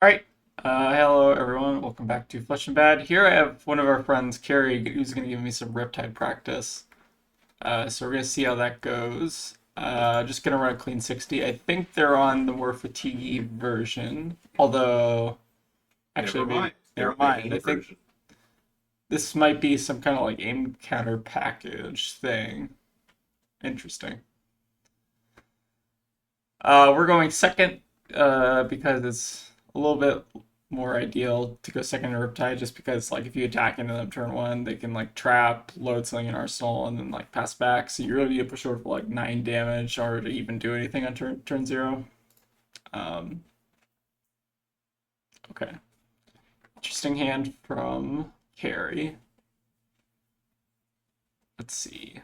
Alright, hello everyone, welcome back to Flesh and Bad. Here I have one of our friends, Carrie, who's going to give me some Riptide practice. So we're going to see how that goes. Just going to run a clean 60. I think they're on the more fatiguey version, although, actually, Never mind. never They're on the mind. aim I think version. this might be some kind of like aim counter package thing. Interesting. We're going second because it's a little bit more ideal to go second to Riptide just because like if you attack into them turn one, they can like trap, load something in Arsenal, and then like pass back. So you really need to push over for like 9 damage or to even do anything on turn 0. Um, okay. Interesting hand from Carrie. Let's see.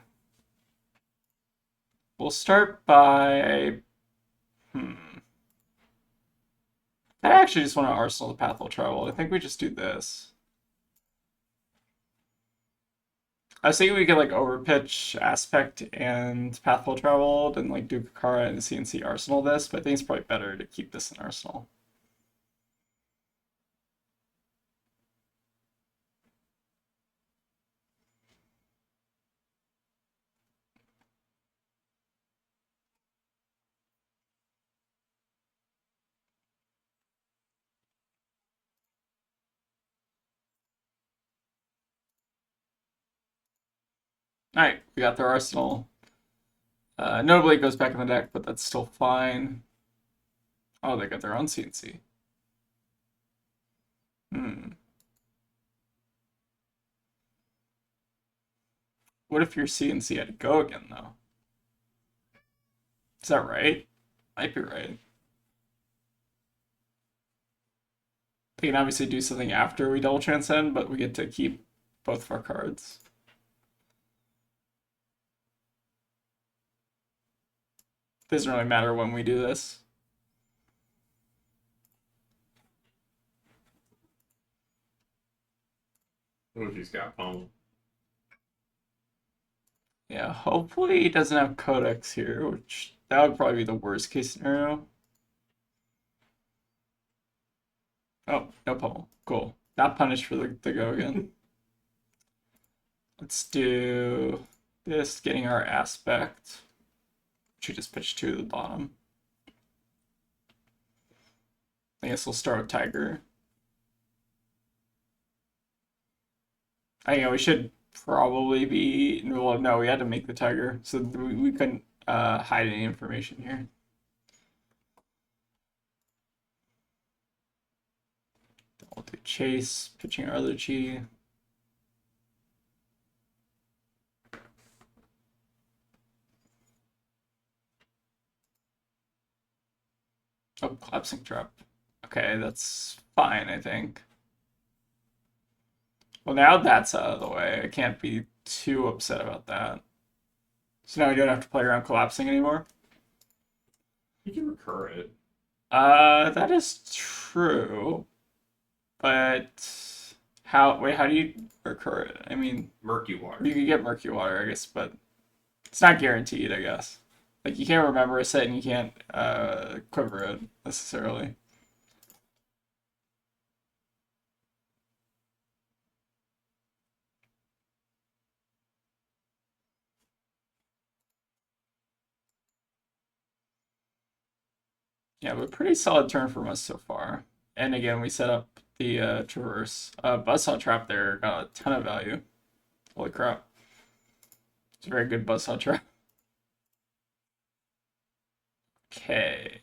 We'll start by I actually just want to Arsenal the Path will travel. I think we just do this. I was thinking we could like overpitch Aspect and Pathful Traveled and like do Kakara and CNC Arsenal this, but I think it's probably better to keep this in Arsenal. Alright, we got their Arsenal. Notably it goes back in the deck, but that's still fine. Oh, they got their own CNC. What if your CNC had to go again, though? Is that right? Might be right. They can obviously do something after we double transcend, but we get to keep both of our cards. Doesn't really matter when we do this. What if he's got pummel? Yeah, hopefully he doesn't have Codex here, which that would probably be the worst case scenario. Oh, no pummel. Cool. Not punished for the go again. Let's do this, getting our aspect. Should just pitch 2 to the bottom. I guess we'll start with Tiger. We should probably be. Well, no, we had to make the Tiger, so we couldn't hide any information here. We'll do Chase, pitching our other Chi. Oh, collapsing trap. Okay, that's fine, I think. Well, now that's out of the way. I can't be too upset about that. So now we don't have to play around collapsing anymore. You can recur it. That is true. But how do you recur it? I mean, Murky water. you can get murky water, I guess, but it's not guaranteed, I guess. Like you can't remember a set and you can't quiver it necessarily. Yeah, but pretty solid turn from us so far. And again, we set up the traverse. Buzzsaw trap there got a ton of value. Holy crap. It's a very good buzzsaw trap. Okay.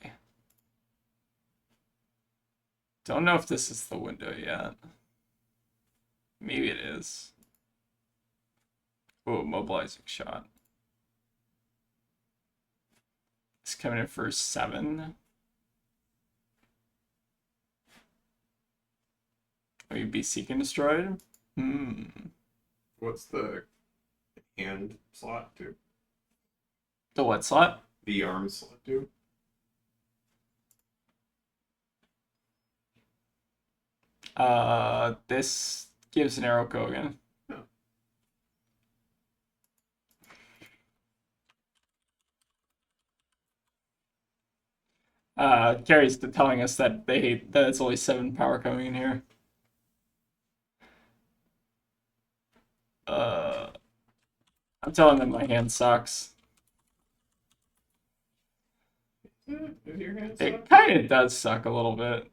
Don't know if this is the window yet. Maybe it is. Oh, mobilizing shot. It's coming in for 7. Will you be seek and destroyed? What's the hand slot do? The what slot? The arm slot do? This gives an arrow Kogan. No. Carrie's telling us that that it's only 7 power coming in here. Uh, I'm telling them my hand sucks. Does your hand It suck? kind of does suck a little bit.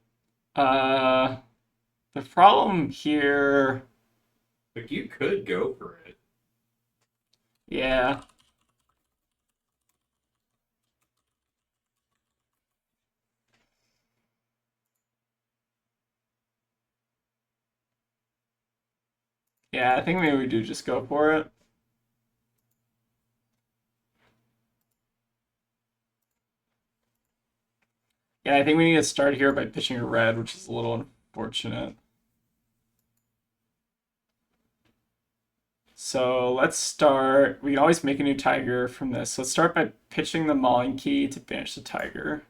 Uh, the problem here, Like you could go for it. yeah, yeah, I think maybe we do just go for it. Yeah, I think we need to start here by pitching a red, which is a little unfortunate. So let's start. We can always make a new tiger from this. Let's start by pitching the mauling key to banish the tiger.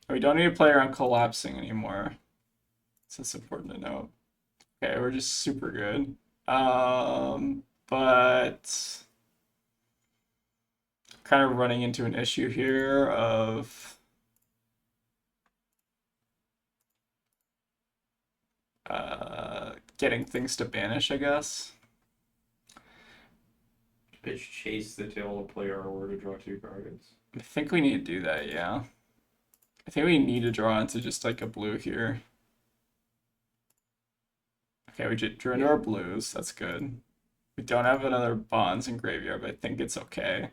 We don't need to play around collapsing anymore. So that's important to note. Okay, we're just super good. But kind of running into an issue here of getting things to banish, I guess. Pitch chase the tail of player or to draw 2 cards. I think we need to do that, yeah. I think we need to draw into just like a blue here. Okay, we just drew into our blues. That's good. We don't have another bonds in graveyard, but I think it's okay.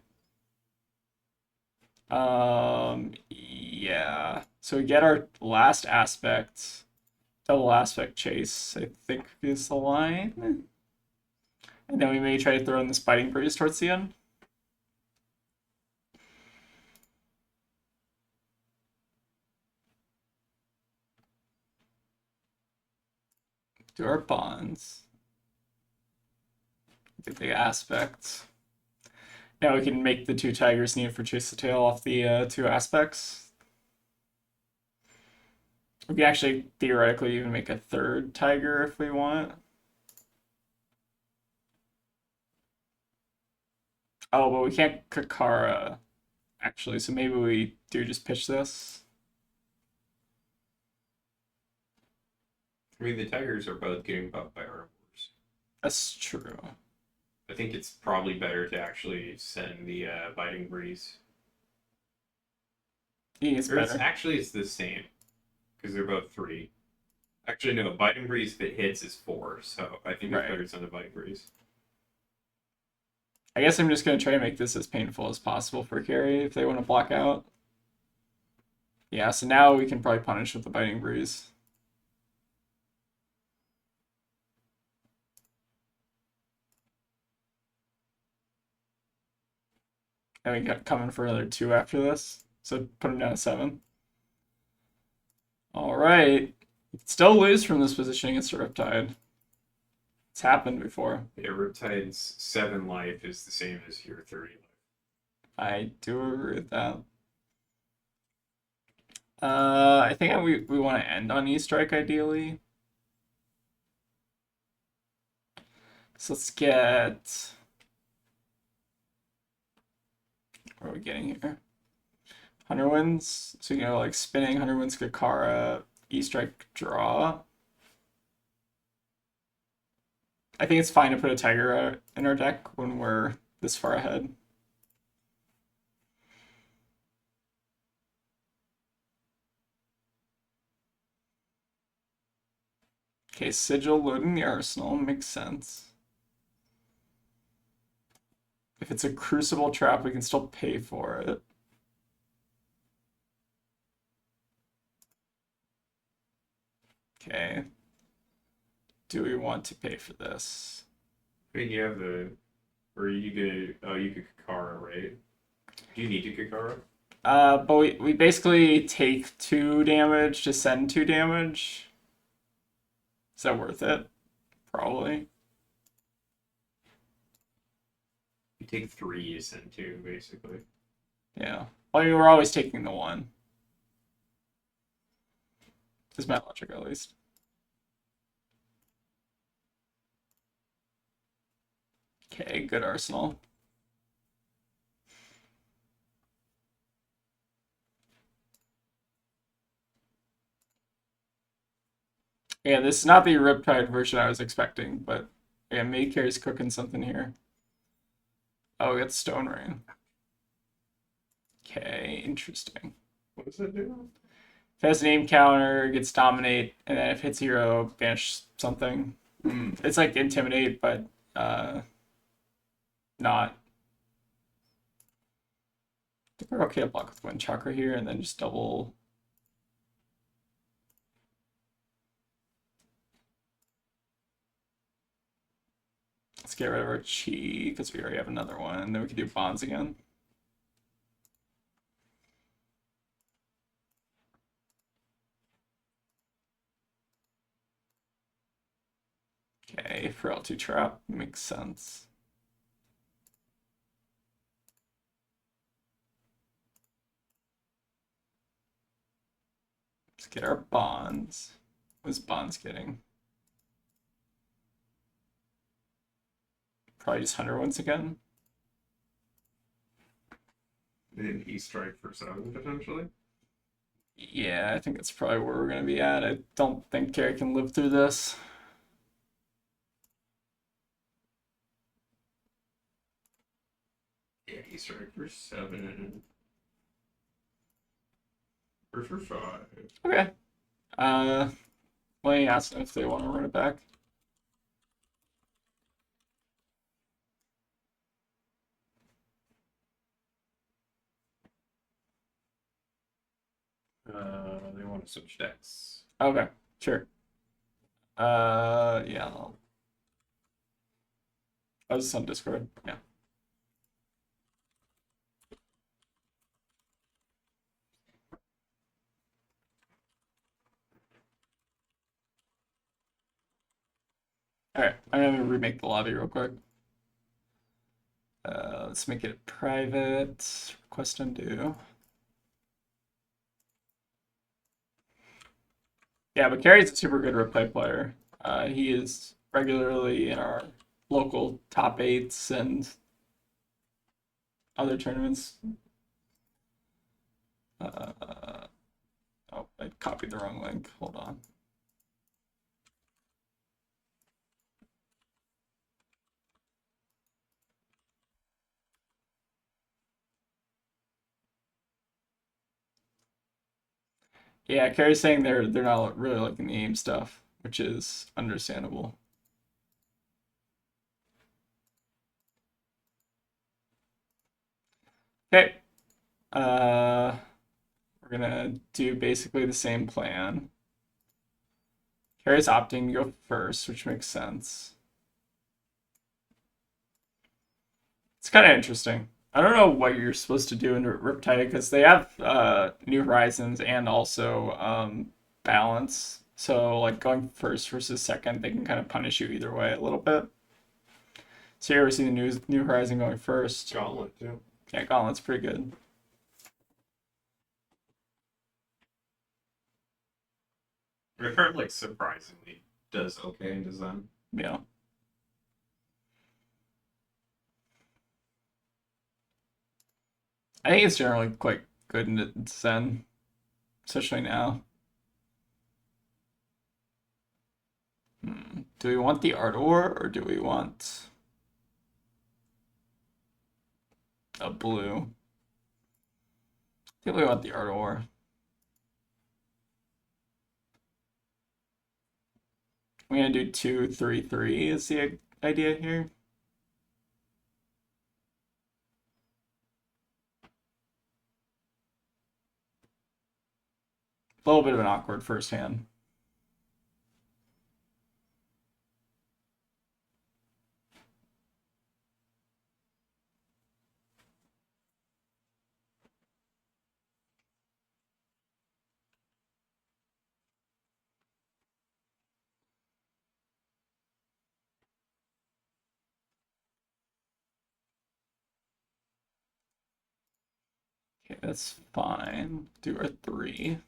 Yeah. So we get our last aspect. Double aspect chase, I think is the line. And then we may try to throw in this biting breeze towards the end. Do our bonds. Get the aspect. Now we can make the 2 tigers needed for chase the tail off the 2 aspects. We can actually theoretically even make a 3rd tiger if we want. Oh, but we can't Kakara actually, so maybe we do just pitch this. I mean, the tigers are both getting buffed by herbivores. That's true. I think it's probably better to actually send the biting breeze. I think it's Or it's better. actually it's the same because they're both 3. Actually, no, biting breeze that hits is 4, so I think it's Right. better to send a biting breeze. I guess I'm just gonna try to make this as painful as possible for Carrie if they want to block out. Yeah, so now we can probably punish with the biting breeze. And we got coming for another 2 after this. So put him down to 7. Alright. You can still lose from this position against a Riptide. It's happened before. Yeah, Riptide's 7 life is the same as your 30 life. I do agree with that. I think we want to end on E-Strike ideally. So let's get. What are we getting here? Hunter wins. So you know, like spinning Hunter wins Kakara, E-Strike draw. I think it's fine to put a Tiger in our deck when we're this far ahead. Okay, Sigil loading the arsenal makes sense. If it's a Crucible trap, we can still pay for it. Okay. Do we want to pay for this? I mean, you have the. Or you could. Oh, you could Kakara, right? Do you need to Kakara? But we basically take 2 damage to send 2 damage. Is that worth it? Probably. You take 3 to send 2, basically. Yeah. I mean, we're always taking the 1. Is my logic at least. Okay, good arsenal. Yeah, this is not the Riptide version I was expecting, but yeah, May Carey's cooking something here. Oh, we got Stone Rain. Okay, interesting. What does it do? If it has name counter, it gets dominate, and then if it hits hero, banish something. It's like intimidate, but not. I think we're okay to block with Wind Chakra here, and then just double. Let's get rid of our Chi, because we already have another one. Then we can do Bonds again. Okay, for L2 trap, makes sense. Let's get our Bonds. What's Bonds getting? Probably just 100 once again. Did he strike for 7 potentially? Yeah, I think that's probably where we're going to be at. I don't think Carey can live through this. Yeah, he strike for 7. Or for 5. Okay. Let me ask them if they want to run it back. They want to switch decks. Okay, sure. Yeah. I was just on Discord. Yeah. All right, I'm gonna remake the lobby real quick. Let's make it private. Request undo. Yeah, but Carey's a super good replay player. He is regularly in our local top eights and other tournaments. Oh, I copied the wrong link. Hold on. Yeah, Carrie's saying they're not really liking the aim stuff, which is understandable. Okay. We're gonna do basically the same plan. Carrie's opting to go first, which makes sense. It's kind of interesting. I don't know what you're supposed to do in Riptide because they have New Horizons and also balance. So like going first versus second, they can kind of punish you either way a little bit. So you ever see the New Horizon going first? Gauntlet, too. Yeah, Gauntlet's pretty good. Our card, like, surprisingly does okay in design. Yeah. I think it's generally quite good in Zen, especially now. Do we want the Art Ore or do we want a blue? I think we want the Art Ore. We're gonna do 2-3-3 is the idea here. A little bit of an awkward first hand. Okay, that's fine. Do our 3.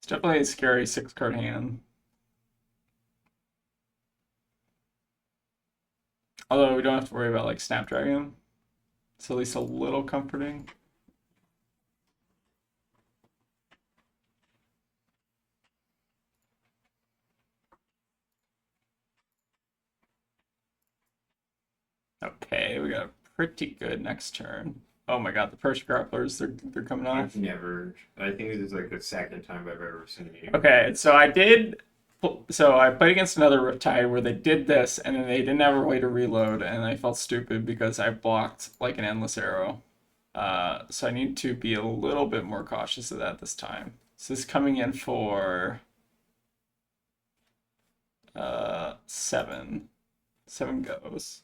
It's definitely a scary 6-card hand. Although we don't have to worry about like Snapdragon. It's at least a little comforting. Okay, we got a pretty good next turn. Oh my god, the Persia grapplers, they're coming I've off. never. I think this is like the second time I've ever seen you. Okay, so I played against another Riptide where they did this and then they didn't have a way to reload and I felt stupid because I blocked like an endless arrow. So I need to be a little bit more cautious of that this time. So this is coming in for 7. 7 goes.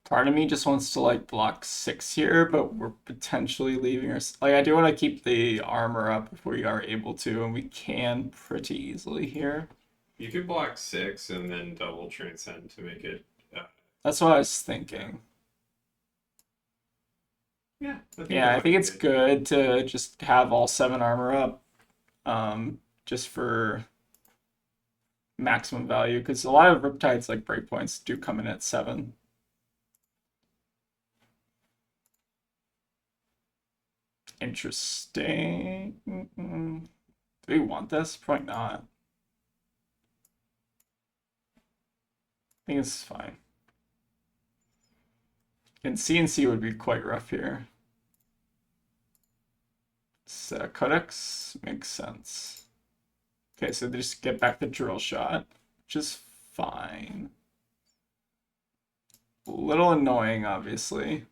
Part of me just wants to like block 6 here, but we're potentially leaving our like I do want to keep the armor up if we are able to, and we can pretty easily here. You could block 6 and then double transcend to make it. That's what I was thinking. Yeah, Yeah, I think it's good to just have all 7 armor up, just for maximum value, because a lot of Riptides like breakpoints do come in at 7. Interesting. Do we want this? Probably not. I think it's fine. And CNC would be quite rough here. So Codex makes sense. Okay, so they just get back the drill shot, which is fine. A little annoying, obviously.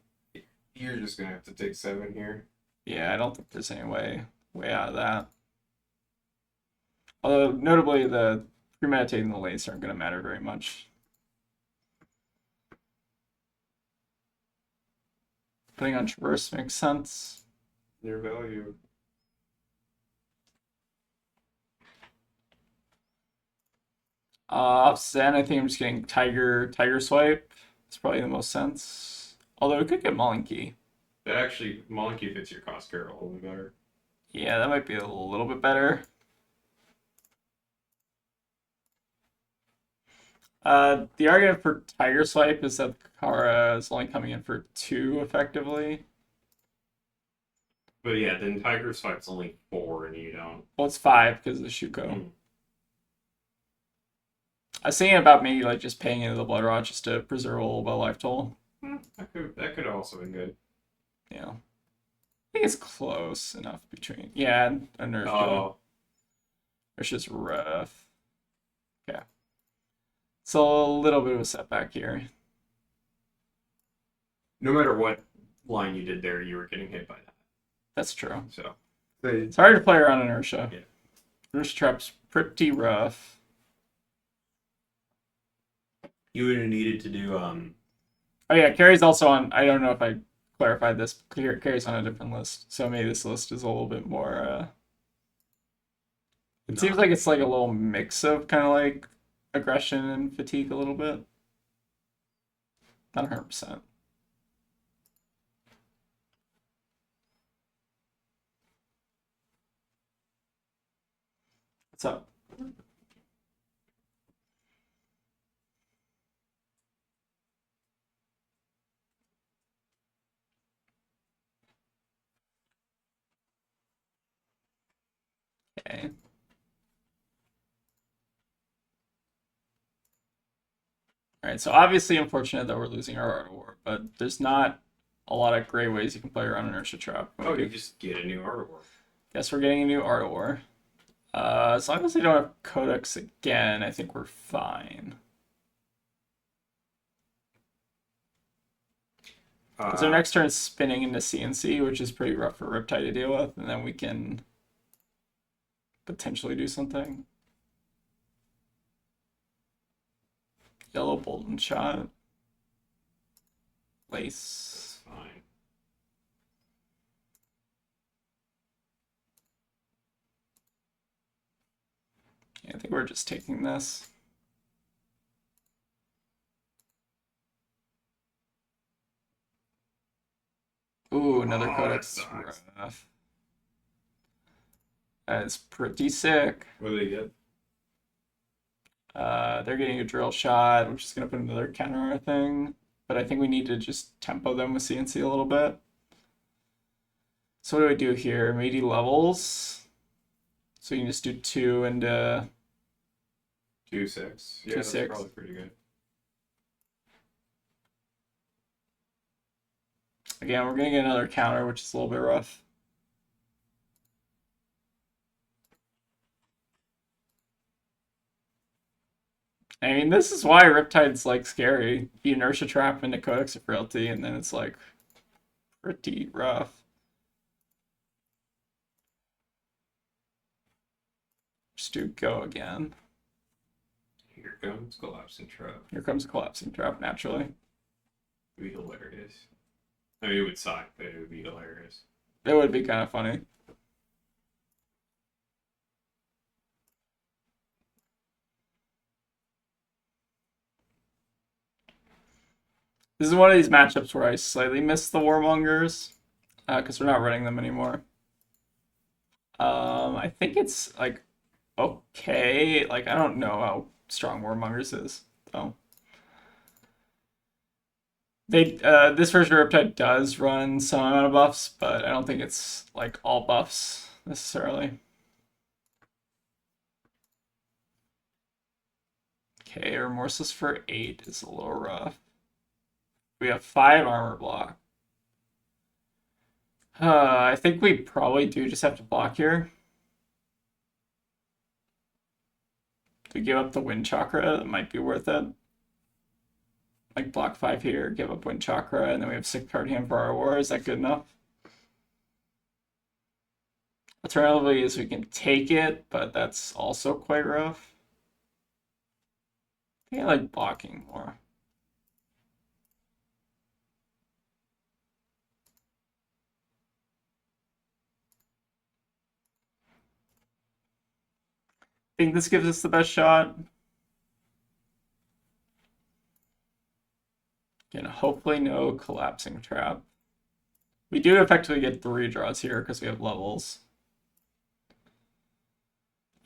You're just gonna have to take 7 here. Yeah, I don't think there's any way out of that. Although, notably, the premeditating the lace aren't going to matter very much. Putting on Traverse makes sense. Their value. Offset, I think I'm just getting Tiger Swipe. It's probably the most sense. Although we could get Monkey. That actually, Monkey fits your cost carry a little bit better. Yeah, that might be a little bit better. The argument for Tiger Swipe is that Kara is only coming in for 2 effectively. But yeah, then Tiger Swipe's only 4 and you don't. Well, it's 5 because of the Shuko. Mm. I was thinking about maybe like just paying into the Blood Rot just to preserve a little bit of life total. That could also been good. Yeah. I think it's close enough between. Yeah, and Inertia. Oh, It's just rough. Okay. So a little bit of a setback here. no matter what line you did there, you were getting hit by that. That's true. So It's hard to play around Inertia. Yeah. Inertia Trap's pretty rough. you would have needed to do Oh yeah, Carrie's also on. I don't know if I clarified this. Carrie's on a different list, so maybe this list is a little bit more. It seems like it's like a little mix of kind of like aggression and fatigue a little bit. Not 100%. What's up? Okay. All right, so obviously unfortunate that we're losing our Art of War, but there's not a lot of great ways you can play around Inertia Trap. you just get a new artwork. Guess we're getting a new Art of War. As long as they don't have Codex again, I think we're fine. Because our next turn is spinning into CNC, which is pretty rough for Riptide to deal with, and then we can potentially do something. Yellow Bolton Shot. Lace. Fine. Yeah, I think we're just taking this. Ooh, another Codex. Rough. That's pretty sick. What do they get? They're getting a drill shot, which is gonna put another counter on our thing. But I think we need to just tempo them with CNC a little bit. So what do we do here? Maybe levels. So you can just do 2 and 2-6. Yeah, Two that's six. probably pretty good. again, we're gonna get another counter, which is a little bit rough. I mean, this is why Riptide's like scary. You inertia trap into Codex of Frailty, and then it's like pretty rough. Just do go again. Here comes collapsing trap. Here comes a collapsing trap naturally. It would be hilarious. I mean, it would suck, but it would be hilarious. It would be kind of funny. This is one of these matchups where I slightly miss the Warmongers because we're not running them anymore. I think it's like okay. Like I don't know how strong Warmongers is though. They this version of Riptide does run some amount of buffs, but I don't think it's like all buffs necessarily. Okay, Remorseless for 8 is a little rough. We have 5 armor block. I think we probably do just have to block here. To give up the Wind Chakra, that might be worth it. Like block 5 here, give up Wind Chakra, and then we have 6 card hand for our war. Is that good enough? Alternatively, is we can take it, but that's also quite rough. I think I like blocking more. I think this gives us the best shot. Again, hopefully no collapsing trap. We do effectively get 3 draws here because we have levels.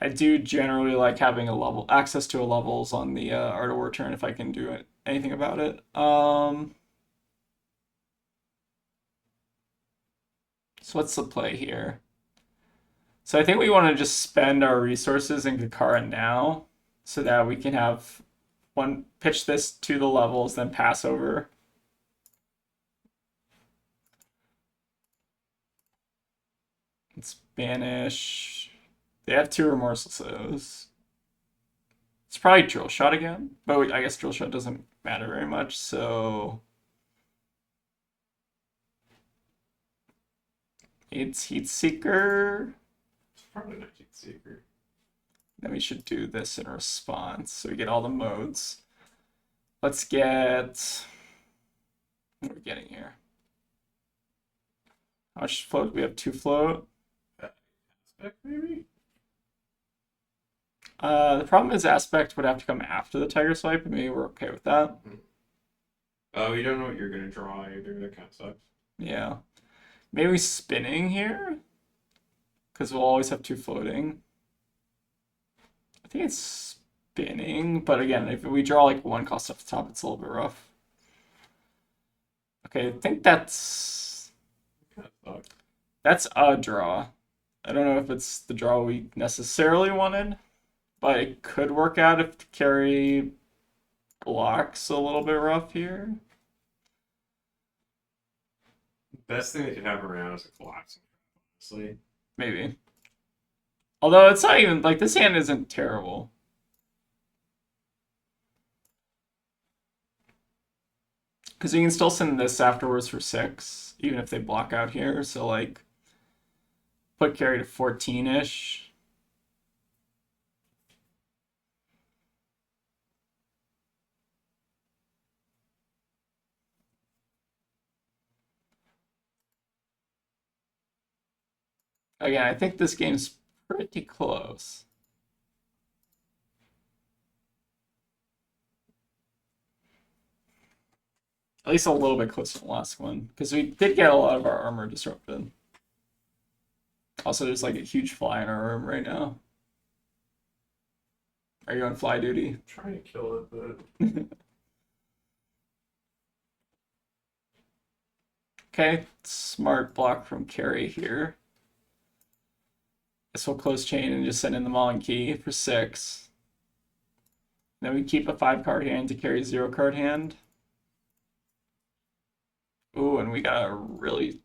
I do generally like having a level access to a levels on the Art of War turn if I can do anything about it. So what's the play here? So I think we want to just spend our resources in Kakara now so that we can have one pitch this to the levels, then pass over. Let's banish. They have 2 remorseless. It's probably drill shot again, but I guess drill shot doesn't matter very much, so it's Heat Seeker. It's probably not Heat Seeker. Then we should do this in response, so we get all the modes. Let's get what are we getting here? How much float do we have? 2 float. Aspect, maybe? The problem is aspect would have to come after the tiger swipe, and maybe we're okay with that. Oh, you don't know what you're gonna draw either. That kind of sucks. Yeah. Maybe spinning here? Because we'll always have 2 floating. I think it's spinning, but again, if we draw like 1 cost off the top, it's a little bit rough. Okay, I think that's Kind of sucks. that's a draw. I don't know if it's the draw we necessarily wanted, but it could work out if the carry blocks a little bit rough here. Best thing that could happen around is a collapsing trap, honestly. Maybe. Although it's not even like this hand isn't terrible. Because you can still send this afterwards for 6, even if they block out here. So like put carry to 14-ish. Again, I think this game's pretty close. At least a little bit closer to the last one, because we did get a lot of our armor disrupted. Also, there's like a huge fly in our room right now. Are you on fly duty? I'm trying to kill it, but Okay, smart block from Carrie here. This will close chain and just send in the Mauling key for 6. Then we keep a 5-card hand to carry 0-card hand. Ooh, and we got a really.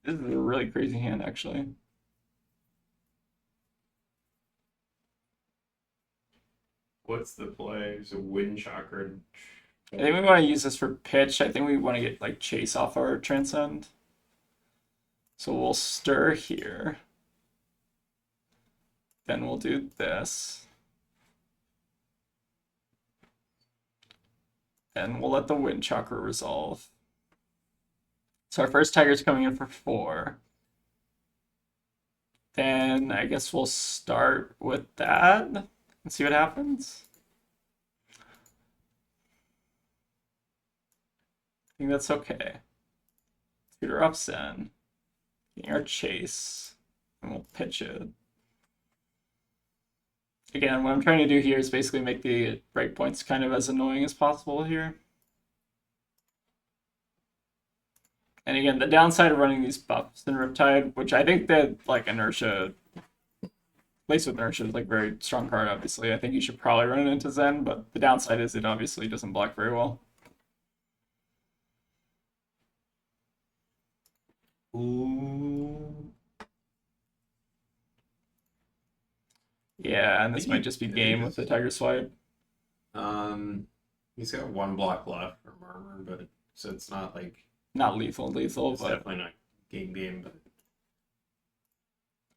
This is a really crazy hand, actually. what's the play? There's a wind chakra. I think we want to use this for pitch. I think we want to get like chase off our transcend. So we'll stir here. Then we'll do this. And we'll let the wind chakra resolve. So our first tiger's coming in for 4. Then I guess we'll start with that and see what happens. I think that's okay. Scooter off Zen. Getting our chase. And we'll pitch it. Again, what I'm trying to do here is basically make the breakpoints kind of as annoying as possible here. And again, the downside of running these buffs in Riptide, which I think that like inertia, Lace with inertia is like very strong card, obviously. I think you should probably run it into Zen, but the downside is it obviously doesn't block very well. Ooh. Yeah, and this might just be game with the Tiger Swipe. He's got 1 block left for Murmur, but so it's not like Not lethal, it's but definitely not game, but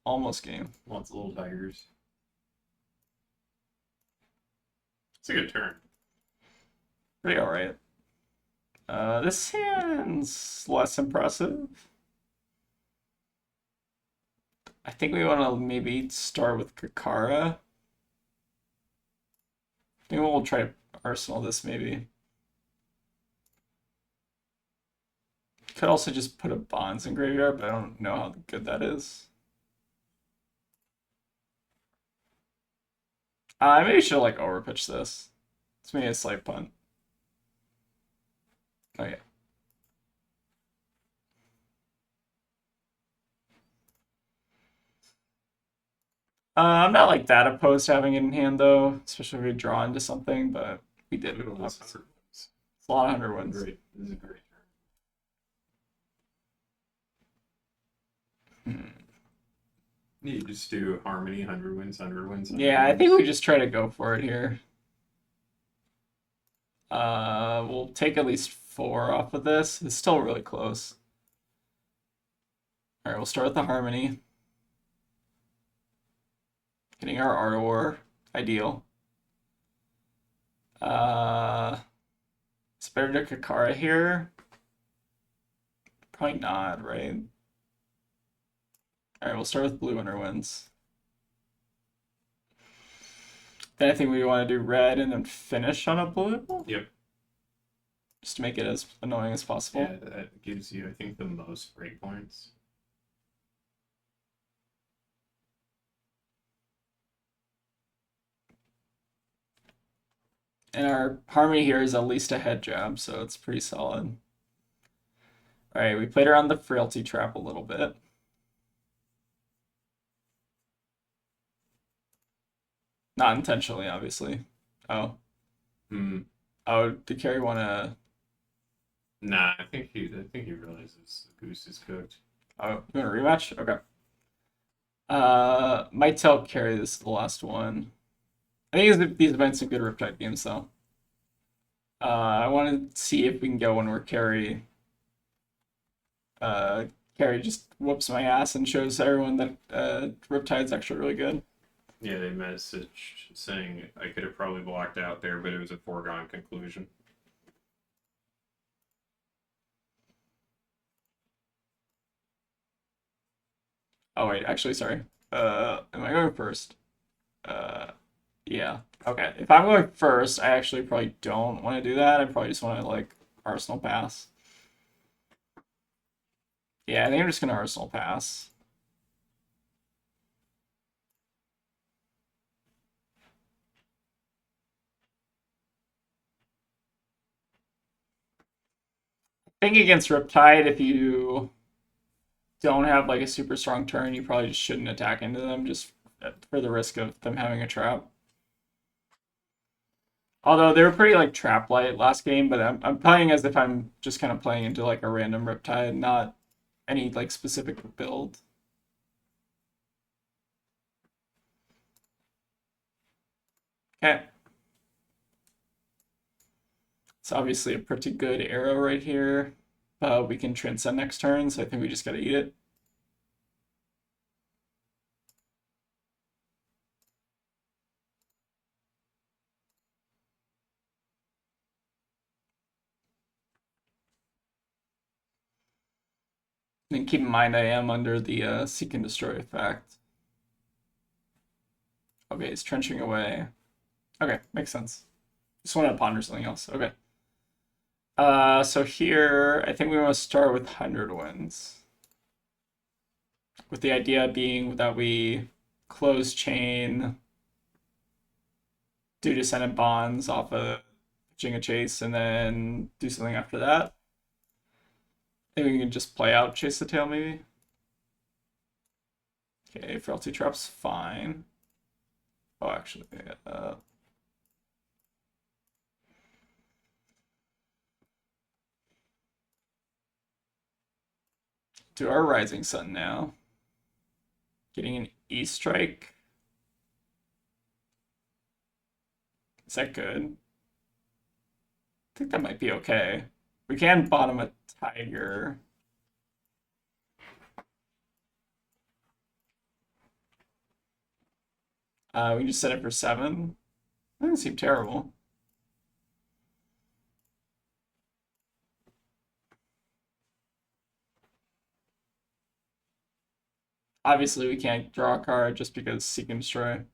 almost game. lots of little tigers. It's a good turn. Pretty alright. This hand's less impressive. I think we want to maybe start with Kakara. Maybe we'll try Arsenal this maybe. Could also just put a Bonds in graveyard, but I don't know how good that is. I maybe should like overpitch this. It's maybe a slight punt. Oh yeah. I'm not like that opposed to having it in hand though, especially if we draw into something, but we did. Look at all It's those 100 wins. a lot of 100 wins. Great. This is a great turn. Hmm. You just do Harmony, 100 wins, 100 wins. 100 Yeah, I wins. think we just try to go for it here. We'll take at least 4 off of this. It's still really close. All right, we'll start with the Harmony. Getting our Ardor, ideal. It's better to Kakara here. Probably not, right? All right, we'll start with blue Winds. Then I think we want to do red and then finish on a blue. Yep. Just to make it as annoying as possible. Yeah, that gives you, I think, the most breakpoints. And our Harmony here is at least a head jab, so it's pretty solid. All right, we played around the Frailty Trap a little bit. Not intentionally, obviously. Oh. Oh, did Carrie want to... Nah, I think he realizes the goose is cooked. Oh, you want a rematch? Okay. Might tell Carrie this is the last one. I think these have been some good Riptide games, though. I want to see if we can go one where Carrie just whoops my ass and shows everyone that Riptide's actually really good. Yeah, they messaged saying I could have probably blocked out there, but it was a foregone conclusion. Oh wait, actually, sorry. Am I going first? Yeah. Okay. If I'm going first, I actually probably don't want to do that. I probably just want to like Arsenal pass. Yeah, I think I'm just gonna Arsenal pass. think against Riptide, if you don't have like a super strong turn, you probably just shouldn't attack into them just for the risk of them having a trap. Although they were pretty like trap light last game, but I'm playing as if I'm just kind of playing into like a random Riptide, not any like specific build. Okay. It's obviously a pretty good arrow right here. We can transcend next turn, so I think we just gotta eat it. And keep in mind I am under the seek and destroy effect. Okay, he's trenching away. Okay, makes sense. Just want to ponder something else. Okay. So here, I think we want to start with 100 wins. With the idea being that we close chain, do descendant bonds off of Jinga Chase, and then do something after that. I think we can just play out Chase the Tail, maybe. Okay, Frailty Trap's fine. Oh, actually, do our Rising Sun now. Getting an E strike. Is that good? I think that might be okay. We can bottom a Tiger. We can just set it for 7. That doesn't seem terrible. Obviously, we can't draw a card just because Seek and Destroy.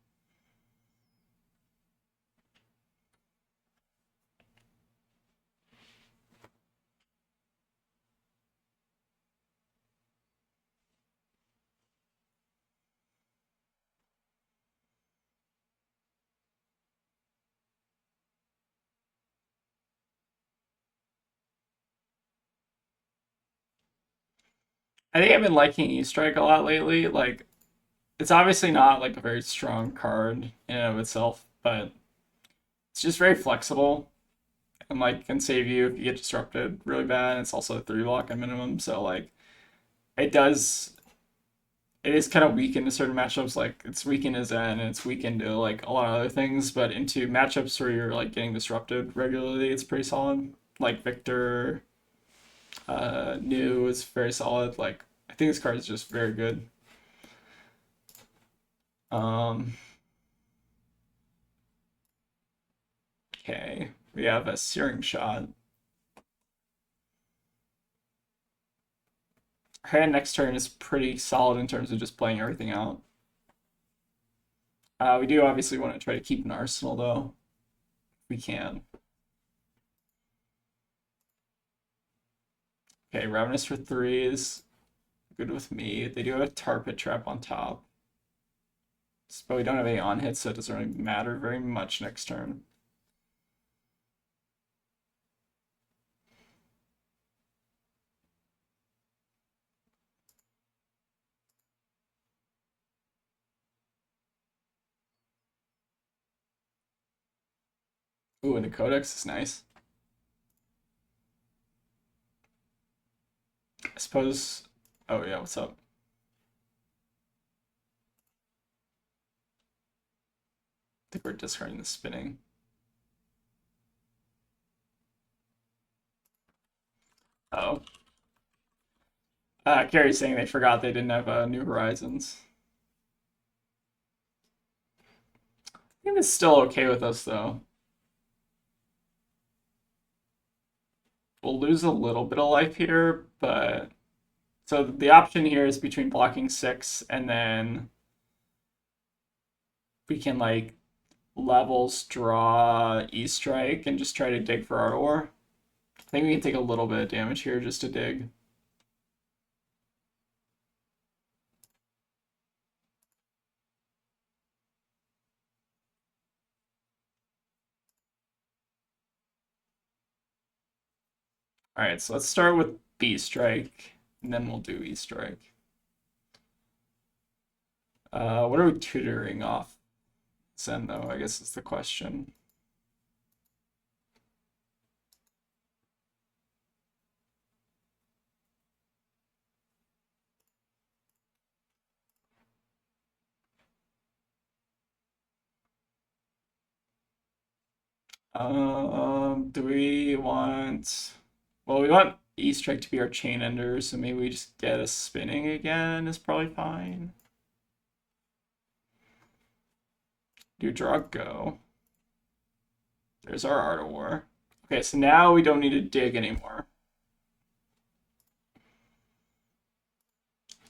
I think I've been liking E Strike a lot lately. Like, it's obviously not like a very strong card in and of itself, but it's just very flexible and like can save you if you get disrupted really bad. And it's also a 3 block at minimum, so like it does. It is kind of weak into certain matchups. Like it's weak into Zen and it's weak into like a lot of other things, but into matchups where you're like getting disrupted regularly, it's pretty solid. Like Victor, New is very solid. Like I think this card is just very good. Um, okay, we have a Searing Shot. Our hand next turn is pretty solid in terms of just playing everything out. We do obviously want to try to keep an arsenal though. We can. Okay, Ravenous for 3 is good with me. They do have a Tar Pit Trap on top. But we don't have any on hits, so it doesn't really matter very much next turn. Ooh, and the Codex is nice. I suppose. Oh, yeah, what's up? I think we're discarding the spinning. Oh. Carrie's saying they forgot they didn't have New Horizons. I think it's still okay with us, though. We'll lose a little bit of life here, but. So the option here is between blocking 6 and then we can, like, levels draw E Strike and just try to dig for our ore. I think we can take a little bit of damage here just to dig. All right, so let's start with B strike, and then we'll do E strike. What are we tutoring off Zen though? I guess is the question. Do we want? Well, we want E strike to be our chain ender, so maybe we just get a spinning again is probably fine. Do draw go. There's our Art of War. Okay, so now we don't need to dig anymore.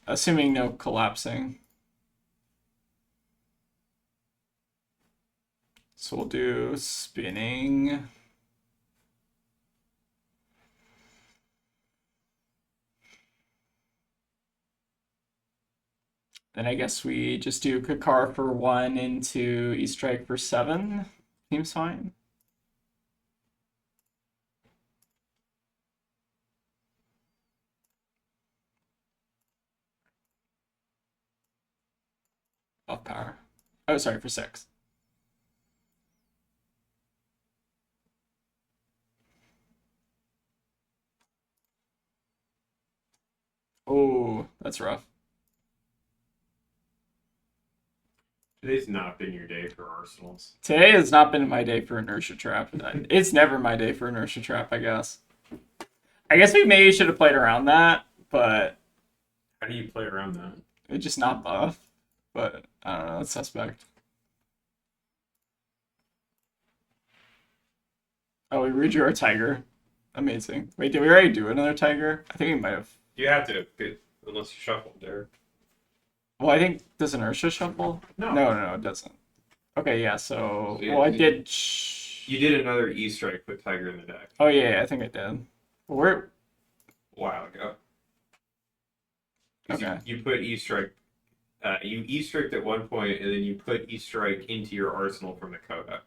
Assuming no collapsing. So we'll do spinning. Then I guess we just do Kakar for 1 into E strike for 7. Seems fine. Off power. Oh, sorry, for 6. Oh, that's rough. Today's not been your day for arsenals. Today has not been my day for inertia trap. It's never my day for inertia trap, I guess. I guess we maybe should have played around that, but How do you play around that? it's just not buff. But I don't know, it's suspect. Oh, we redrew our tiger. Amazing. Wait, did we already do another tiger? I think we might have. You have to, unless you shuffle there. Well, I think does inertia shuffle? No. No, it doesn't. Okay, yeah. So, So, well, I did. You did another E strike, put tiger in the deck Oh yeah, I think I did. Where? a while ago. 'Cause Okay. You put E strike. You E striked at one point, and then you put E strike into your arsenal from the codex.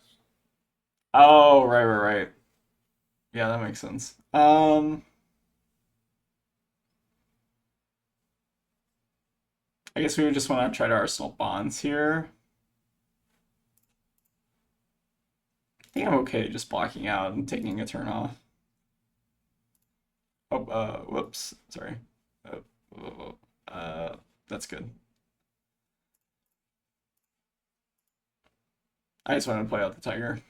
Oh, right. Yeah, that makes sense. I guess we would just want to try to arsenal bonds here. I think I'm okay just blocking out and taking a turn off. Oh, whoops. Sorry. That's good. I just wanted to play out the tiger.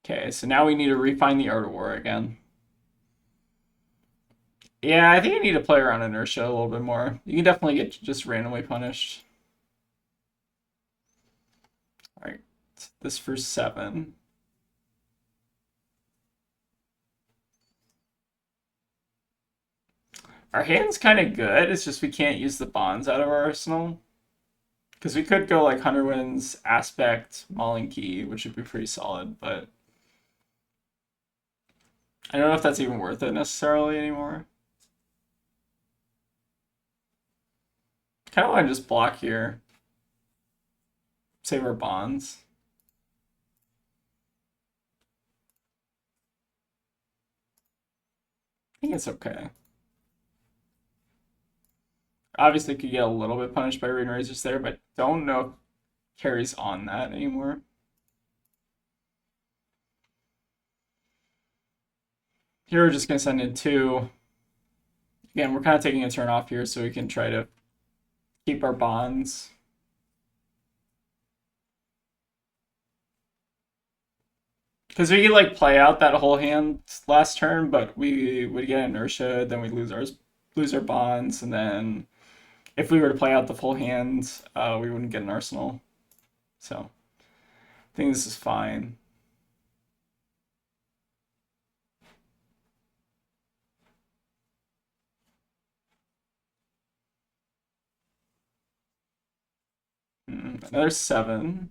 Okay, so now we need to refine the Art of War again. Yeah, I think you need to play around inertia a little bit more. You can definitely get just randomly punished. All right, this for 7. Our hand's kind of good. It's just we can't use the bonds out of our arsenal. Because we could go like Hunter Winds, Aspect, Mauling Key, which would be pretty solid, but I don't know if that's even worth it necessarily anymore. Kind of want to just block here. Save our bonds. I think it's okay. Obviously, could get a little bit punished by Rain Razors there, but don't know if carries on that anymore. Here we're just gonna send in 2. Again, we're kind of taking a turn off here so we can try to keep our bonds. Because we could like play out that whole hand last turn, but we would get inertia, then we lose our bonds, and then if we were to play out the full hand, we wouldn't get an arsenal. So I think this is fine. Another 7.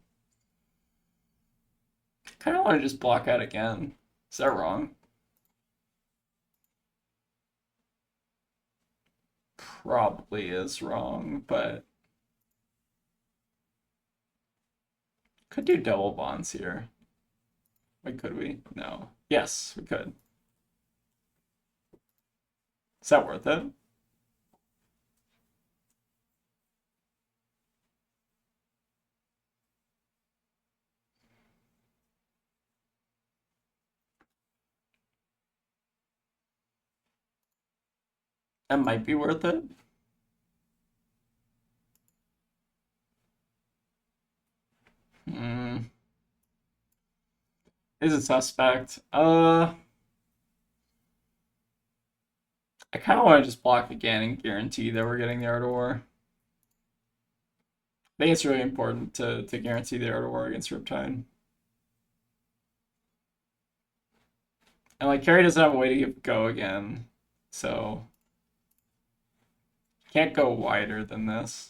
Kind of want to just block out again. Is that wrong? probably is wrong, but could do double bonds here. Wait, could we? No. Yes, we could. Is that worth it? That might be worth it. Hmm. Is a suspect. I kind of want to just block again and guarantee that we're getting the Art of War. I think it's really important to guarantee the Art of War against Riptide. And like Carrie doesn't have a way to give go again, so can't go wider than this.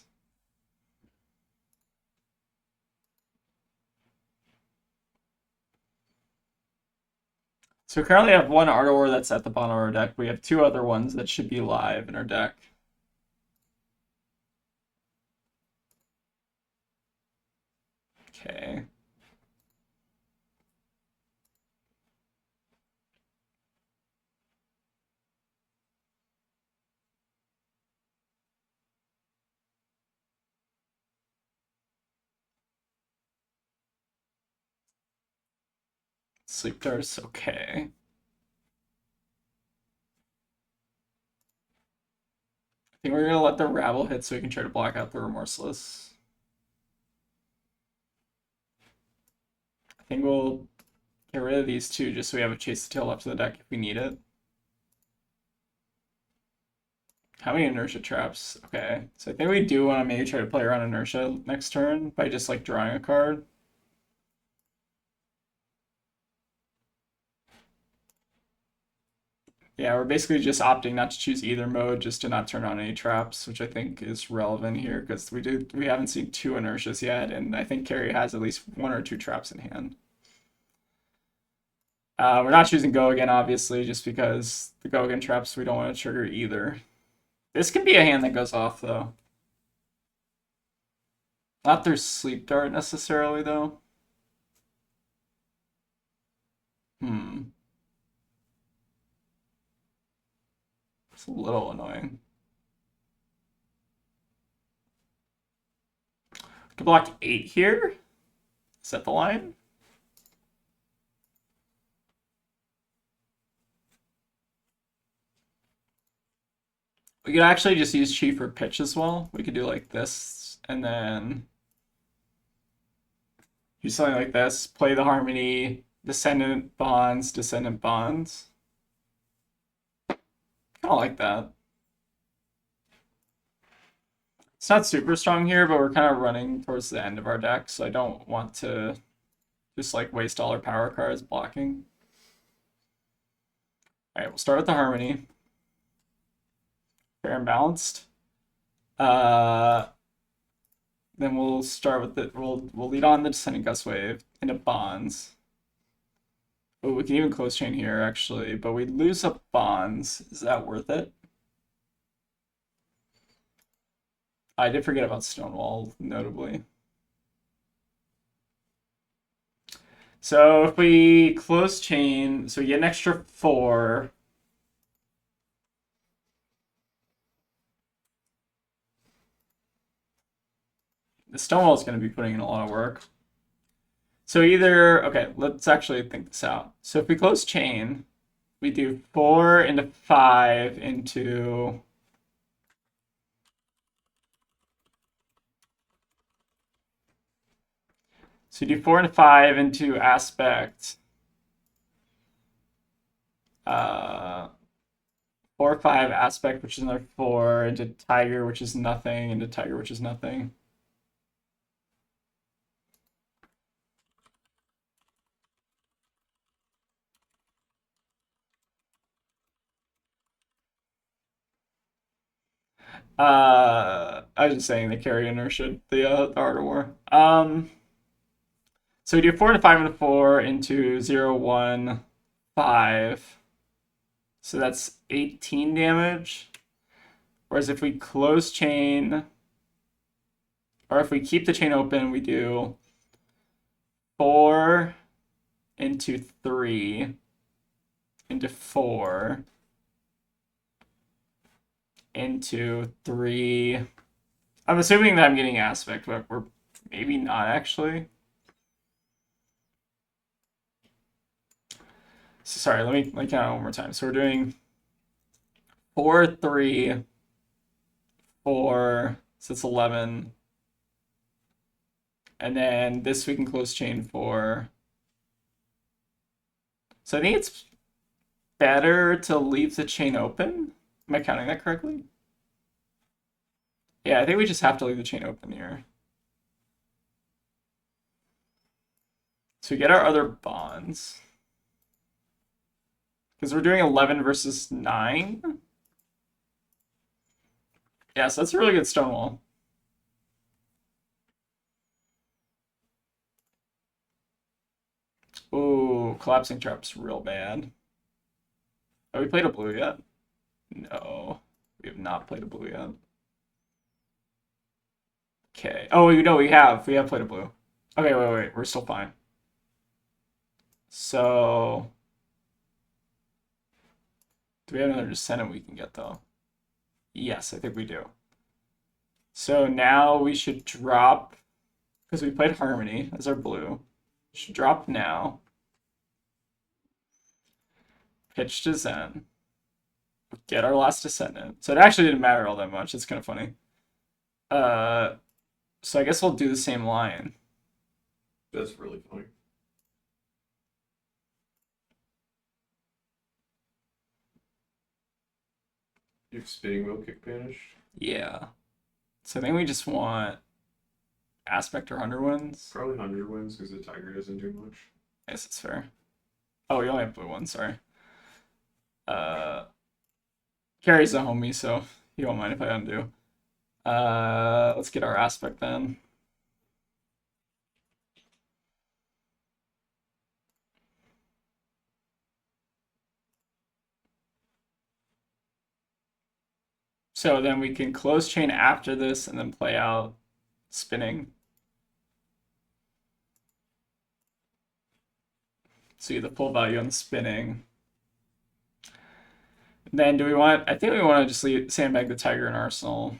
So we currently have one Art of War that's at the bottom of our deck. We have two other ones that should be live in our deck. Okay. Sleep Dart's okay. I think we're gonna let the Rabble hit so we can try to block out the Remorseless. I think we'll get rid of these two just so we have a Chase the Tail left to the deck if we need it. How many inertia traps? Okay, so I think we do want to maybe try to play around inertia next turn by just like drawing a card. Yeah, we're basically just opting not to choose either mode, just to not turn on any traps, which I think is relevant here because we haven't seen two inertias yet, and I think Carrie has at least one or two traps in hand. We're not choosing go again, obviously, just because the go again traps we don't want to trigger either. This can be a hand that goes off though. Not through Sleep Dart necessarily though. Hmm. It's a little annoying. We can block 8 here. Set the line. We could actually just use Chief for pitch as well. We could do like this and then do something like this. Play the Harmony, Descendant Bonds, Descendant Bonds. Kind of like that. It's not super strong here, but we're kind of running towards the end of our deck, so I don't want to just like waste all our power cards blocking. All right, we'll start with the Harmony. Fair and balanced. Then we'll start with the we'll lead on the Descending Gust Wave into Bonds. Oh, we can even close chain here actually, but we lose up Bonds. Is that worth it? I did forget about Stonewall, notably. So if we close chain, so we get an extra 4. The Stonewall is going to be putting in a lot of work. So either, okay, let's actually think this out. So if we close chain, we do 4 into 5 into... So you do 4 into 5 into aspect. 4 or 5 aspect, which is another 4, into tiger, which is nothing, into tiger, which is nothing. I was just saying the carry inertia, the Art of War. So we do 4 into 5 into 4 into 0, 1, 5. So that's 18 damage. Whereas if we close chain, or if we keep the chain open, we do 4 into 3 into 4 into 3. I'm assuming that I'm getting aspect, but we're maybe not actually. So sorry, let me count one more time. So we're doing 4, 3, 4, so it's 11. And then this we can close chain for. So I think it's better to leave the chain open. Am I counting that correctly? Yeah, I think we just have to leave the chain open here. So we get our other bonds. Because we're doing 11 versus 9. Yeah, so that's a really good stonewall. Ooh, collapsing trap's real bad. Have we played a blue yet? No, we have not played a blue yet. Okay. Oh, no, we have. We have played a blue. Okay, wait. We're still fine. So, do we have another descendant we can get, though? Yes, I think we do. So now we should drop, because we played Harmony as our blue. We should drop now. Pitch to Zen. Get our last descendant. So it actually didn't matter all that much. It's kind of funny. So I guess we'll do the same line. That's really funny. You have spinning wheel kick banish? Yeah. So I think we just want aspect or 100 wins. Probably 100 wins because the tiger doesn't do much. I guess it's fair. Oh, we only have blue ones, sorry. Carrie's a homie, so he won't mind if I undo. Let's get our aspect then. So then we can close chain after this and then play out spinning. See the full value on the spinning. Then do we want, I think we want to just sandbag the tiger in Arsenal.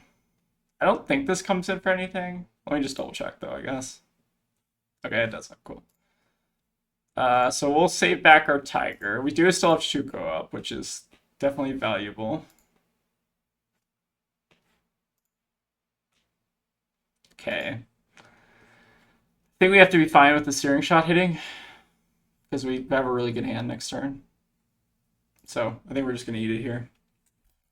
I don't think this comes in for anything. Let me just double check though, I guess. Okay, it doesn't, cool. So we'll save back our tiger. We do still have Shuko up, which is definitely valuable. Okay. I think we have to be fine with the searing shot hitting because we have a really good hand next turn. So I think we're just going to eat it here.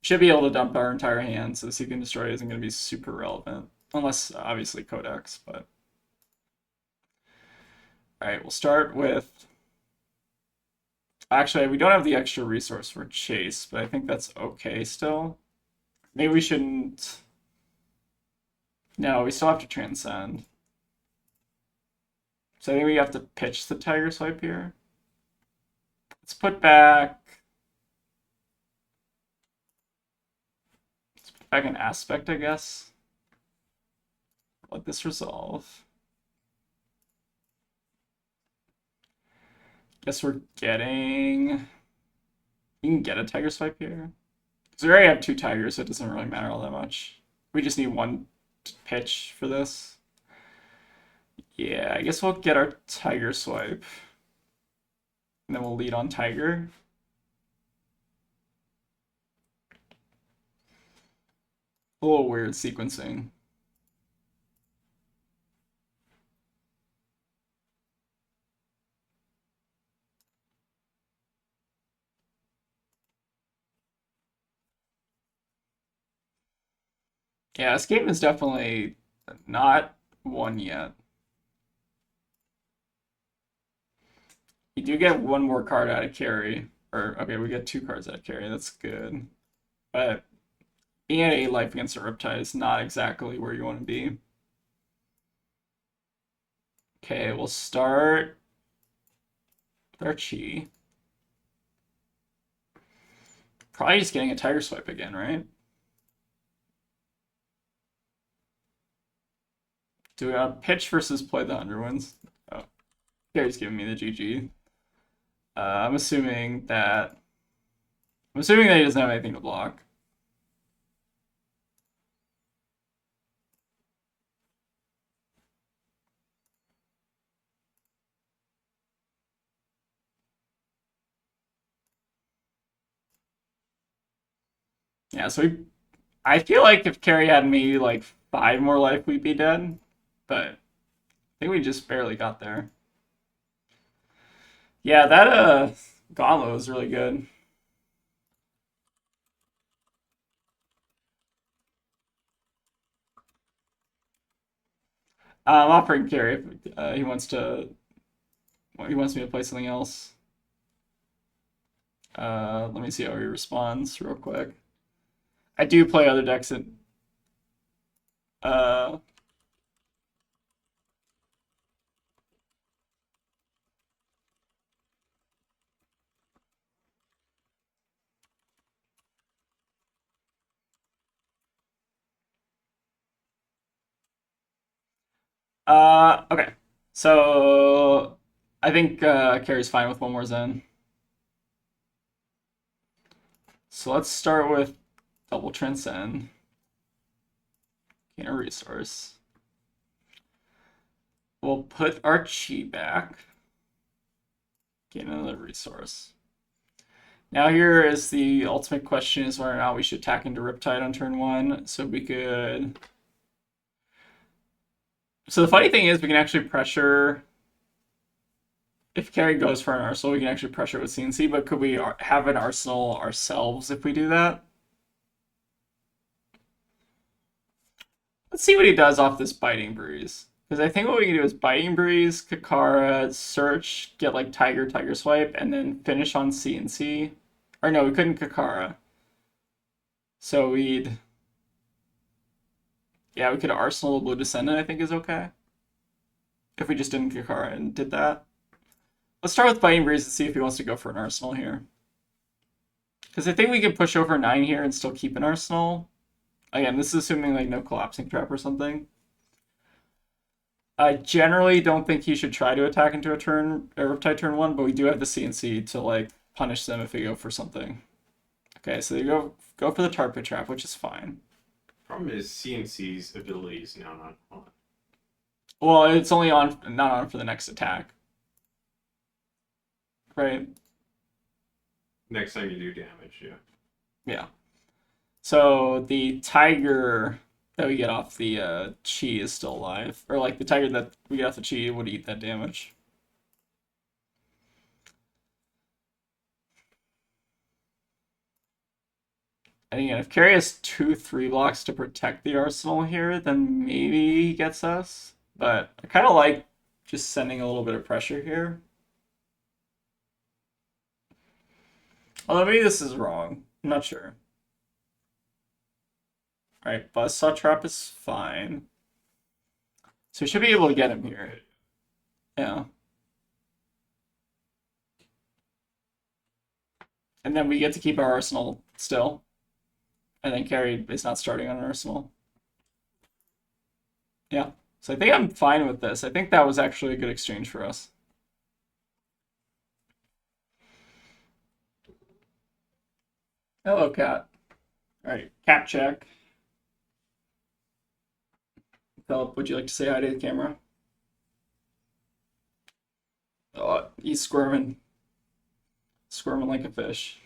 Should be able to dump our entire hand, so the Seek and Destroy isn't going to be super relevant. Unless, obviously, Codex, but... Alright, we'll start with... Actually, we don't have the extra resource for Chase, but I think that's okay still. Maybe we shouldn't... No, we still have to Transcend. So I think we have to pitch the Tiger Swipe here. Let's put back... Back an aspect, I guess. Let this resolve. Guess we're getting... We can get a tiger swipe here. Because we already have 2 tigers, so it doesn't really matter all that much. We just need 1 pitch for this. Yeah, I guess we'll get our tiger swipe. And then we'll lead on tiger. A little weird sequencing. Yeah, this game is definitely not won yet. You do get 1 more card out of carry. Or, okay, we get 2 cards out of carry. That's good. But being at 8 life against a Riptide is not exactly where you want to be. Okay, we'll start with our Chi. Probably just getting a Tiger Swipe again, right? Do we want to pitch versus play the Underwinds? Oh, Gary's giving me the GG. I'm assuming that he doesn't have anything to block. Yeah, so I feel like if Carrie had maybe like 5 more life, we'd be dead. But I think we just barely got there. Yeah, that gauntlet was really good. I'm offering Carrie if he wants me to play something else. Let me see how he responds real quick. I do play other decks at uh okay. So I think Carrie's fine with one more Zen. So let's start with double transcend. Gain a resource. We'll put our chi back. Gain another resource. Now here is the ultimate question: is whether or not we should attack into Riptide on turn 1. So we could. So the funny thing is, we can actually pressure. If Carrie goes for an arsenal, we can actually pressure with CNC. But could we have an arsenal ourselves if we do that? Let's see what he does off this Biting Breeze. Because I think what we can do is Biting Breeze, Kakara, search, get like Tiger Swipe, and then finish on CNC. Or no, we couldn't Kakara. So we'd. Yeah, we could Arsenal the Blue Descendant, I think is okay. If we just didn't Kakara and did that. Let's start with Biting Breeze and see if he wants to go for an Arsenal here. Because I think we could push over 9 here and still keep an Arsenal. Again, this is assuming like no collapsing trap or something. I generally don't think he should try to attack into a Riptide turn 1, but we do have the CNC to like punish them if they go for something. Okay, so they go for the Tar Pit Trap, which is fine. Problem is CNC's ability is now not on. Well, it's only not on for the next attack. Right? Next time you do damage, yeah. Yeah. So the tiger that we get off the chi is still alive. Or like the tiger that we get off the chi would eat that damage. And again, if Carrie has 2/3 blocks to protect the arsenal here, then maybe he gets us. But I kind of like just sending a little bit of pressure here. Although maybe this is wrong. I'm not sure. Alright, Buzzsaw Trap is fine. So we should be able to get him here. Yeah. And then we get to keep our arsenal still. And then Carrie is not starting on an arsenal. Yeah. So I think I'm fine with this. I think that was actually a good exchange for us. Hello, cat. Alright, cat check. Philip, would you like to say hi to the camera? Oh, he's squirming. Squirming like a fish.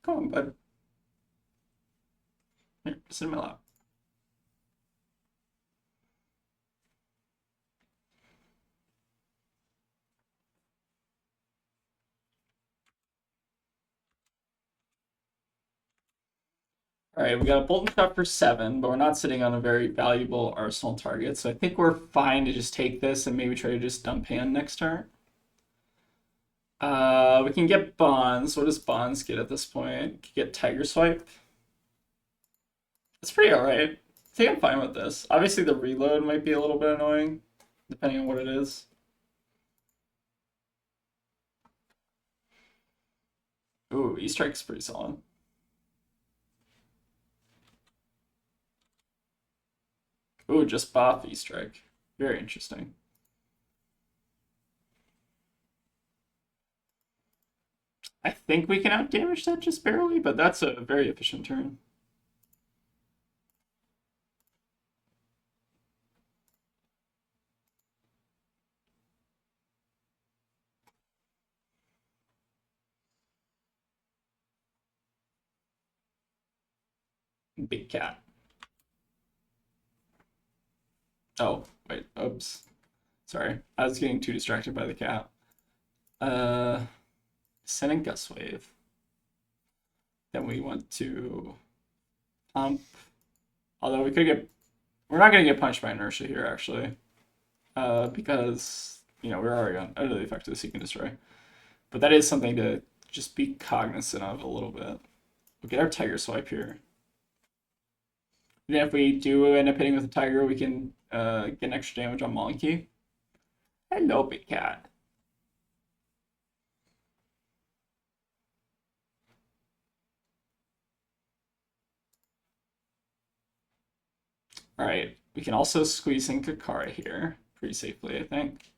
Come on, bud. Here, sit in my lap. Alright, we got a Bolton Shot for 7, but we're not sitting on a very valuable arsenal target, so I think we're fine to just take this and maybe try to just dump hand next turn. We can get Bonds. What does Bonds get at this point? Can get Tiger Swipe. It's pretty alright. I think I'm fine with this. Obviously the reload might be a little bit annoying, depending on what it is. Ooh, E-Strike's pretty solid. Ooh, just buff E-Strike. Very interesting. I think we can outdamage that just barely, but that's a very efficient turn. Big cat. Oh, wait, oops. Sorry, I was getting too distracted by the cat. Uh, Sending Gust Wave. Then we want to pump. Although we're not gonna get punched by inertia here actually, because we're already under the effect of the Seek and Destroy. But that is something to just be cognizant of a little bit. We'll get our Tiger Swipe here. And if we do end up hitting with a Tiger, we can get an extra damage on Monkey. Hello, big cat. All right, we can also squeeze in Kakara here pretty safely, I think.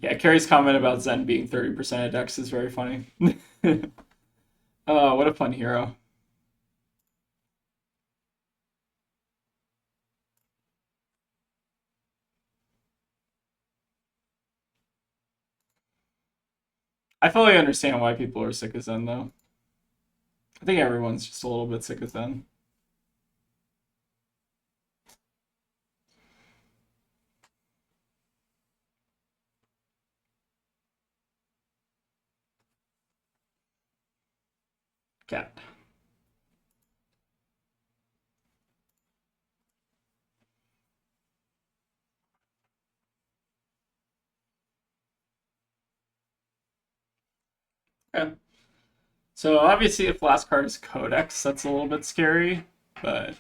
Yeah, Carrie's comment about Zen being 30% of Dex is very funny. Oh, what a fun hero. I fully understand why people are sick of Zen, though. I think everyone's just a little bit sick of Zen. Cat. Okay. So obviously, if last card is Codex, that's a little bit scary, but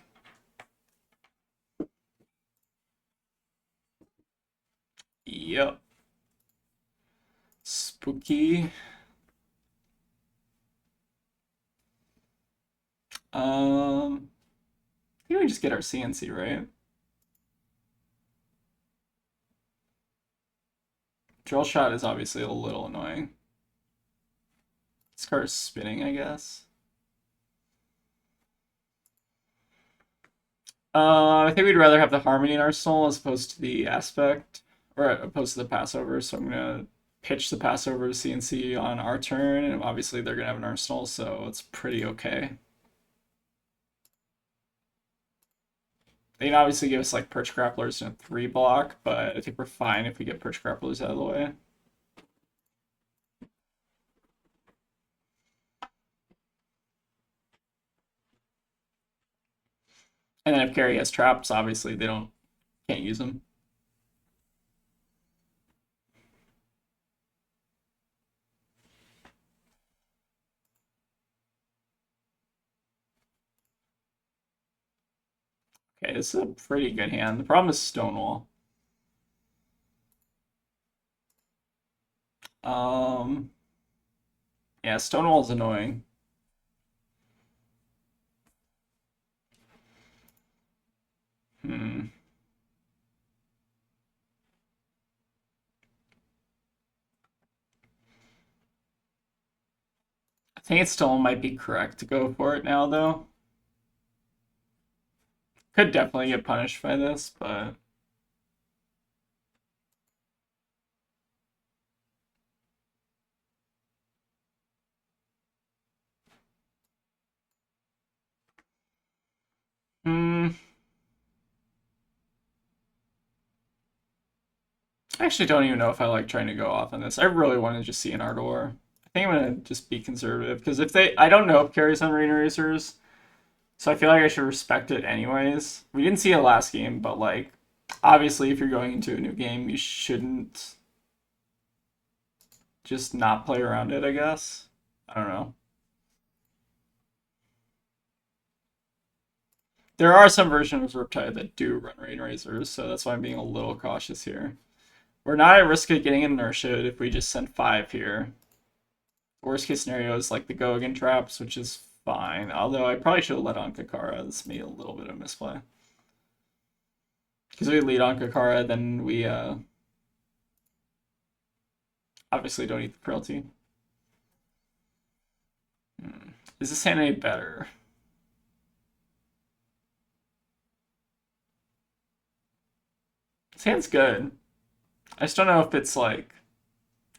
yep. Spooky. I think we just get our CNC, right? Drill shot is obviously a little annoying. This card is spinning, I guess. I think we'd rather have the Harmony in Arsenal as opposed to the Aspect, or opposed to the Passover. So I'm gonna pitch the Passover to CNC on our turn, and obviously they're gonna have an Arsenal, so it's pretty okay. They can obviously give us like Perch Grapplers and a 3 block, but I think we're fine if we get Perch Grapplers out of the way. And then if Carry has traps, obviously they can't use them. Okay, this is a pretty good hand. The problem is Stonewall. Um, yeah, Stonewall's annoying. Hmm. I think it still might be correct to go for it now, though. Could definitely get punished by this, but hmm. I actually don't even know if I like trying to go off on this. I really want to just see an Ardor. I think I'm gonna just be conservative because I don't know if carries on Rain Erasers, so I feel like I should respect it anyways. We didn't see it last game, but like, obviously, if you're going into a new game, you shouldn't just not play around it. I guess. I don't know. There are some versions of Riptide that do run Rain Razors, so that's why I'm being a little cautious here. We're not at risk of getting inertia if we just send 5 here. Worst case scenario is like the go again traps, which is fine. Although I probably should have let on Kakara. This made a little bit of misplay. Because we lead on Kakara, then we obviously don't eat the cruelty. Is this hand any better? This hand's good. I just don't know if it's like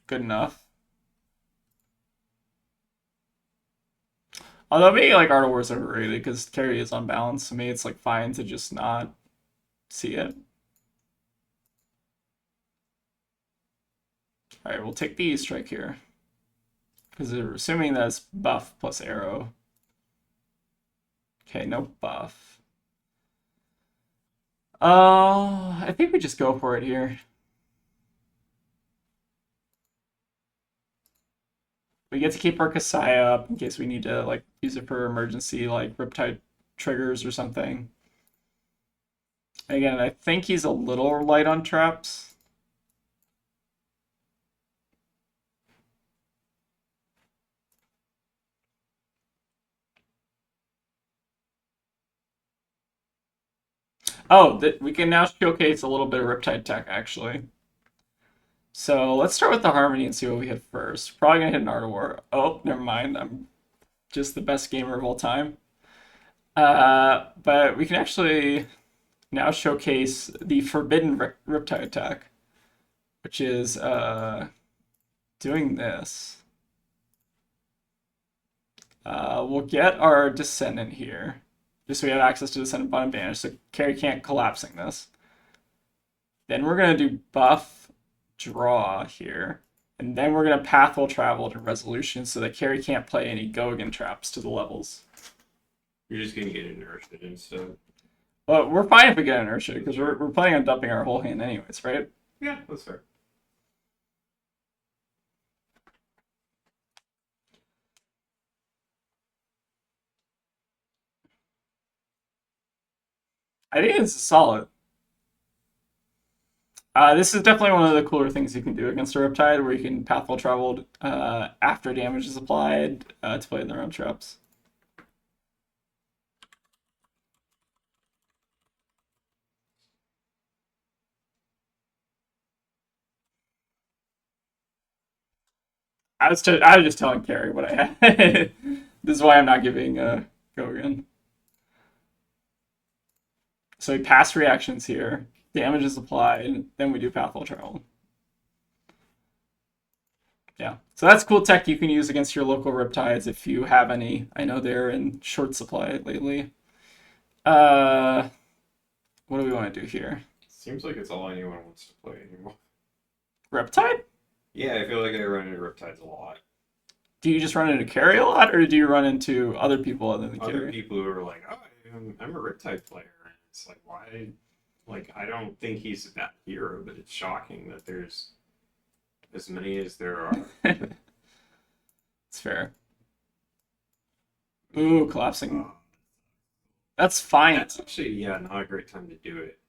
good enough. Although maybe like Art of War is overrated because carry is unbalanced. So maybe it's like fine to just not see it. Alright, we'll take the strike here. Because they're assuming that's buff plus arrow. Okay, no buff. I think we just go for it here. We get to keep our Kasaya up in case we need to like use it for emergency like Riptide triggers or something. Again, I think he's a little light on traps. Oh, we can now showcase a little bit of Riptide tech, actually. So let's start with the Harmony and see what we hit first. Probably gonna hit an Art of War. Oh, never mind. I'm just the best gamer of all time. But we can actually now showcase the Forbidden Riptide attack, which is doing this. We'll get our Descendant here, just so we have access to Descendant bottom advantage, so carry can't collapsing this. Then we're gonna do buff draw here, and then we're gonna path will travel to resolution so that carry can't play any go again traps to the levels. You're just gonna get inertia instead. Well, we're fine if we get inertia because we're planning on dumping our whole hand anyways, right? Yeah, that's fair. I think this is solid. This is definitely one of the cooler things you can do against a Riptide, where you can path well traveled after damage is applied to play in their own traps. I was just telling Carrie what I had. This is why I'm not giving go again. So we pass reactions here, damage is applied, then we do path well travel. Yeah, so that's cool tech you can use against your local Riptides if you have any. I know they're in short supply lately. What do we want to do here? Seems like it's all anyone wants to play anymore. Riptide? Yeah, I feel like I run into Riptides a lot. Do you just run into carry a lot, or do you run into other people other than Other carry? people who are like, "Oh, I'm a Riptide player," and it's like, why? Like, I don't think he's that hero, but it's shocking that there's as many as there are. It's fair. Ooh, collapsing. Uh, That's fine. that's actually, yeah, not a great time to do it.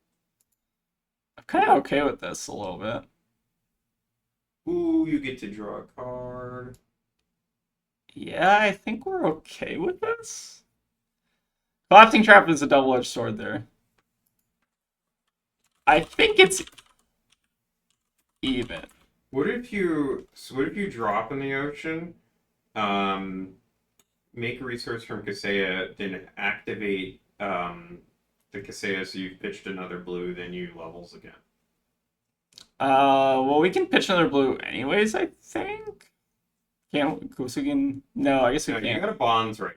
I'm kind of okay with this a little bit. Ooh, you get to draw a card. Yeah, I think we're okay with this. Collapsing trap is a double-edged sword there. I think it's even. What if you drop in the ocean, make a resource from Kaseya, then activate the Kaseya so you've pitched another blue, then you levels again. Well, we can pitch another blue anyways, I think. Can't, so we can, no, I guess we No, you can't. got a bonds right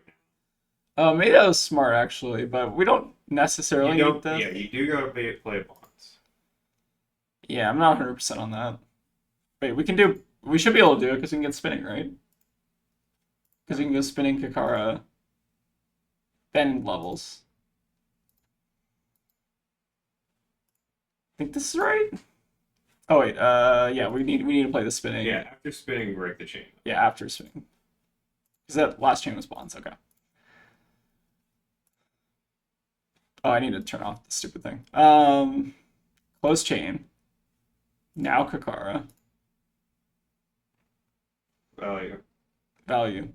now. Maybe that was smart actually, but we don't necessarily You need don't, this. yeah, you do gotta play bonds. Yeah, I'm not 100% on that. Wait, we should be able to do it because we can get spinning, right? Because we can go spinning Kakara, then levels. Think this is right? Oh wait, yeah, we need to play the spinning. Yeah, after spinning, break the chain. Yeah, after spinning. Because that last chain was bonds, okay. Oh, I need to turn off the stupid thing. Close chain. Now Kakara. Value. value.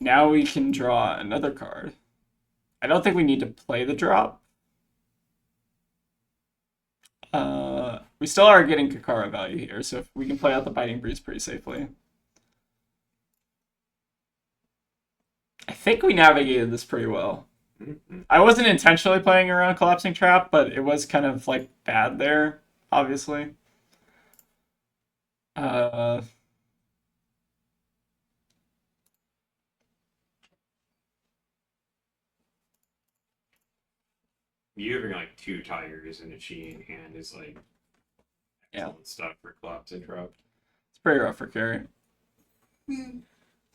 Now we can draw another card. I don't think we need to play the drop. We still are getting Kakara value here, so if we can play out the Biting Breeze pretty safely. I think we navigated this pretty well. I wasn't intentionally playing around Collapsing Trap, but it was kind of like bad there, obviously. Uh, You having like two tigers and a chi in hand is like yeah, excellent stuff for collapse and drop. it's pretty rough for carry.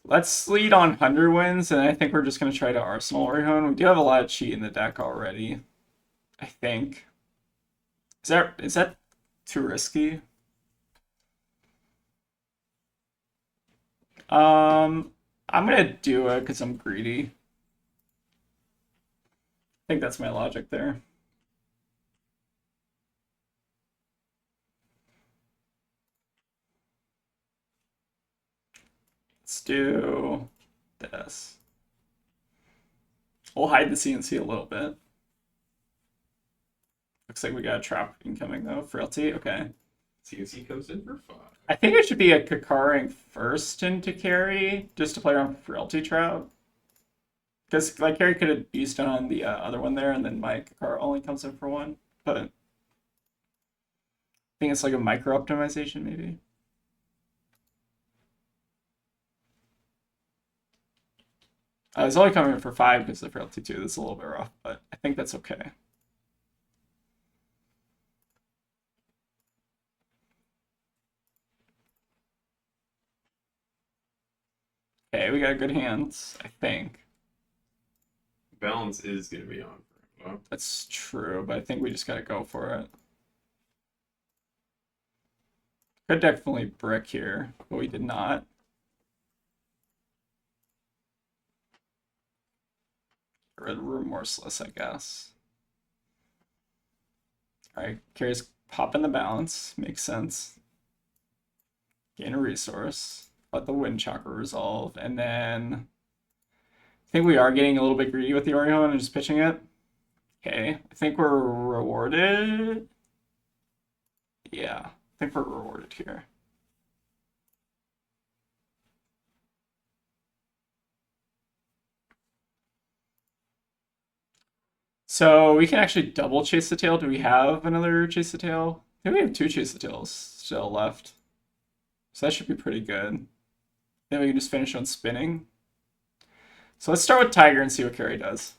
Let's lead on 100 wins, and I think we're just going to try to Arsenal Orihone. We do have a lot of chi in the deck already, I think. Is that too risky? I'm gonna do it because I'm greedy. I think that's my logic there. Let's do this. We'll hide the CNC a little bit. Looks like we got a trap incoming though. Frailty, okay. CNC comes in for 5. I think it should be a Kakaring first into carry, just to play around Frailty trap. Because like carry could have beast on the other one there, and then my Kakar only comes in for one. But I think it's like a micro optimization maybe. It's only coming in for 5 because the Frailty 2. That's a little bit rough, but I think that's okay. Okay, we got good hands, I think. Balance is going to be on for him. Well, That's true, but I think we just gotta go for it. Could definitely brick here, but we did not. Remorseless, I guess. Alright, carries pop in the balance. Makes sense. Gain a resource. Let the wind chakra resolve. And then I think we are getting a little bit greedy with the Orihone and just pitching it. Okay, I think we're rewarded. Yeah, I think we're rewarded here. So we can actually double chase the tail. Do we have another chase the tail? I think we have 2 chase the tails still left. So that should be pretty good. Then we can just finish on spinning. So let's start with Tiger and see what Carry does.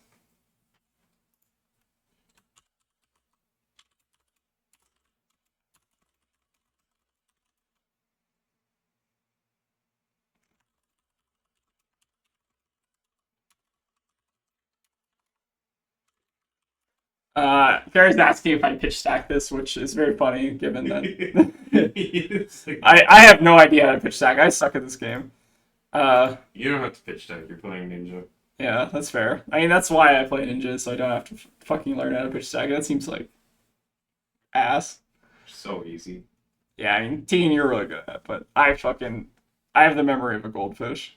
Carrie's asking if I pitch stack this, which is very funny given that I have no idea how to pitch stack. I suck at this game. you don't have to pitch deck. You're playing Ninja. Yeah, that's fair. I mean, that's why I play Ninja, so I don't have to fucking learn how to pitch stack. That seems like ass. So easy. Yeah, I mean, Tegan, you're really good at it, but I have the memory of a goldfish.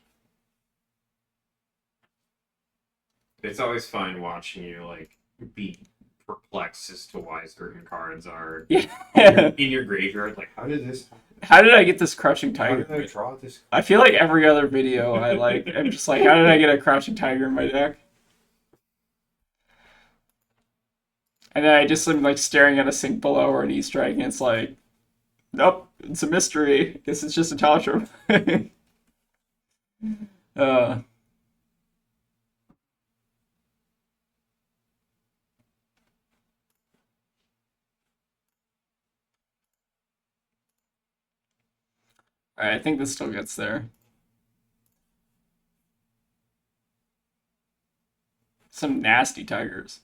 It's always fun watching you like be perplexed as to why certain cards are Yeah. in your graveyard. Like, how did this happen? How did I get this crouching How tiger? did I draw this? I feel like every other video I'm just like, how did I get a crouching tiger in my deck? And then I just am like staring at a sink below or an Easter egg, and it's like, nope, it's a mystery. Guess it's just a tantrum. uh, Alright, I think this still gets there. Some nasty tigers.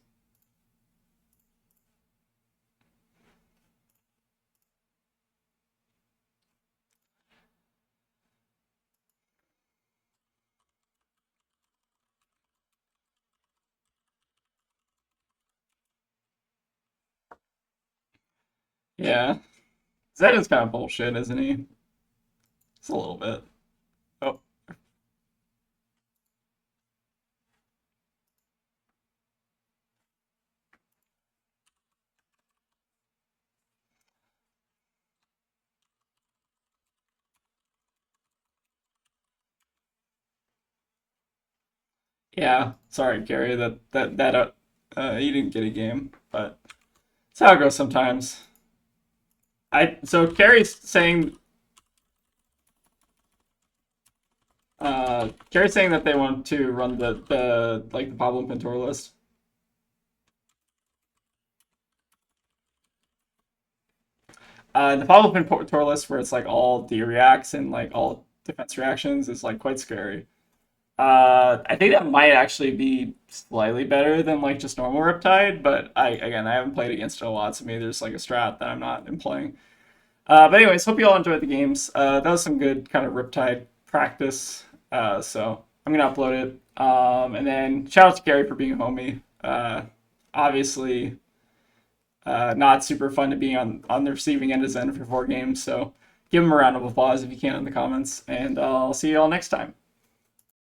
Yeah. Zed is kind of bullshit, isn't he? Just a little bit. Oh, yeah. Sorry, Gary. You didn't get a game, but it's how it goes sometimes. Carrie's saying Carrie's saying that they want to run the Pablo Pintor list. The Pablo Pintor list where it's like all D reacts and like all defense reactions is like quite scary. I think that might actually be slightly better than like just normal Riptide, but I haven't played against it a lot, so maybe there's like a strat that I'm not employing. But anyways, hope you all enjoyed the games. That was some good kind of Riptide practice. So I'm gonna upload it. And then shout out to Gary for being a homie. Obviously, not super fun to be on the receiving end of Zen for 4 games. So give him a round of applause if you can in the comments. And I'll see you all next time.